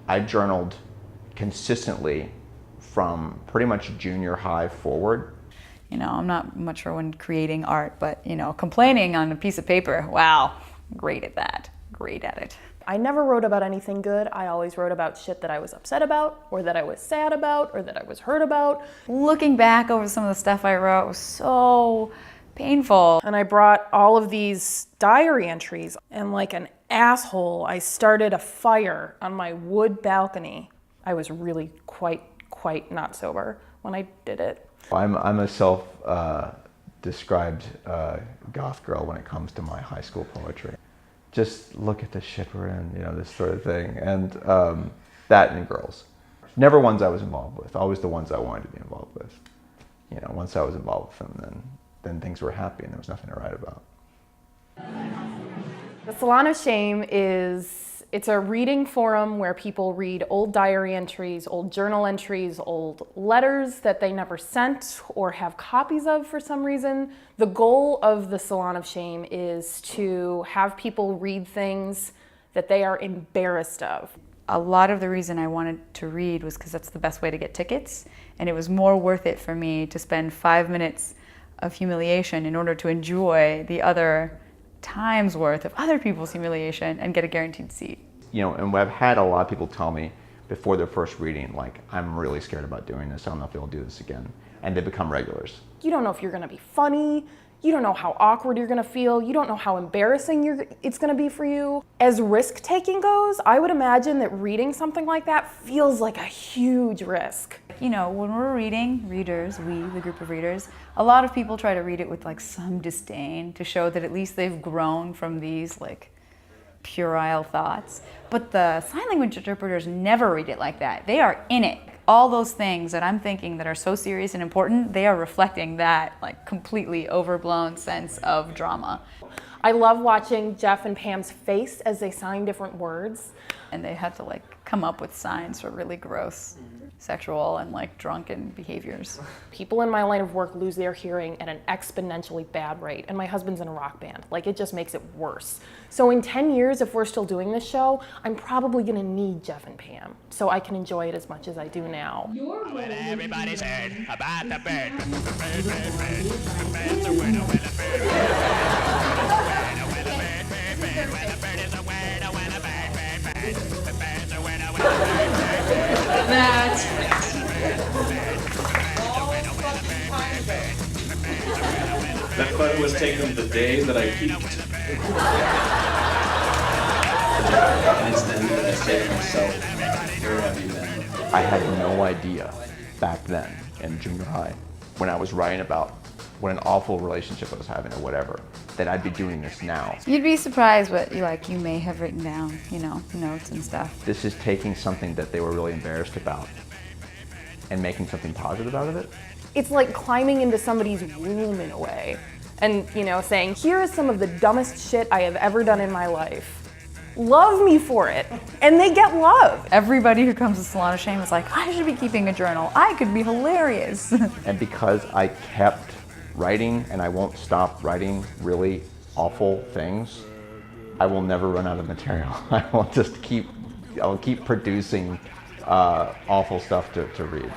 I journaled consistently from pretty much junior high forward. You know, I'm not much for when creating art, but you know, complaining on a piece of paper, wow, great at that, great at it. I never wrote about anything good. I always wrote about shit that I was upset about, or that I was sad about, or that I was hurt about. Looking back over some of the stuff I wrote was so painful. And I brought all of these diary entries, and like an asshole, I started a fire on my wood balcony. I was really quite not sober when I did it. I'm a self-described goth girl when it comes to my high school poetry. Just look at the shit we're in, you know, this sort of thing. And that and girls. Never ones I was involved with, always the ones I wanted to be involved with. You know, once I was involved with them, then things were happy and there was nothing to write about. The Salon of Shame it's a reading forum where people read old diary entries, old journal entries, old letters that they never sent or have copies of for some reason. The goal of the Salon of Shame is to have people read things that they are embarrassed of. A lot of the reason I wanted to read was because that's the best way to get tickets, and it was more worth it for me to spend 5 minutes of humiliation in order to enjoy the other time's worth of other people's humiliation and get a guaranteed seat. You know, and I've had a lot of people tell me before their first reading, like, I'm really scared about doing this. I don't know if I'll do this again. And they become regulars. You don't know if you're gonna be funny. You don't know how awkward you're gonna feel. You don't know how embarrassing it's gonna be for you. As risk-taking goes, I would imagine that reading something like that feels like a huge risk. You know, when we're reading, readers, we, the group of readers, a lot of people try to read it with like some disdain to show that at least they've grown from these like puerile thoughts. But the sign language interpreters never read it like that. They are in it. All those things that I'm thinking that are so serious and important, they are reflecting that like completely overblown sense of drama. I love watching Jeff and Pam's face as they sign different words. And they had to like come up with signs for really gross sexual and like drunken behaviors. People in my line of work lose their hearing at an exponentially bad rate, and my husband's in a rock band. Like, it just makes it worse. So in 10 years, if we're still doing this show, I'm probably gonna need Jeff and Pam so I can enjoy it as much as I do now. Well, everybody's heard about the bird. That photo was taken the day that I peaked. And it's then that I say to myself, where have you been? I had no idea back then in junior high, when I was writing about what an awful relationship I was having or whatever, that I'd be doing this now. You'd be surprised what you may have written down, you know, notes and stuff. This is taking something that they were really embarrassed about and making something positive out of it. It's like climbing into somebody's womb in a way and, you know, saying, here is some of the dumbest shit I have ever done in my life. Love me for it. And they get love. Everybody who comes to Salon of Shame is like, I should be keeping a journal. I could be hilarious. And because I kept writing and I won't stop writing really awful things, I will never run out of material. I'll keep producing awful stuff to read.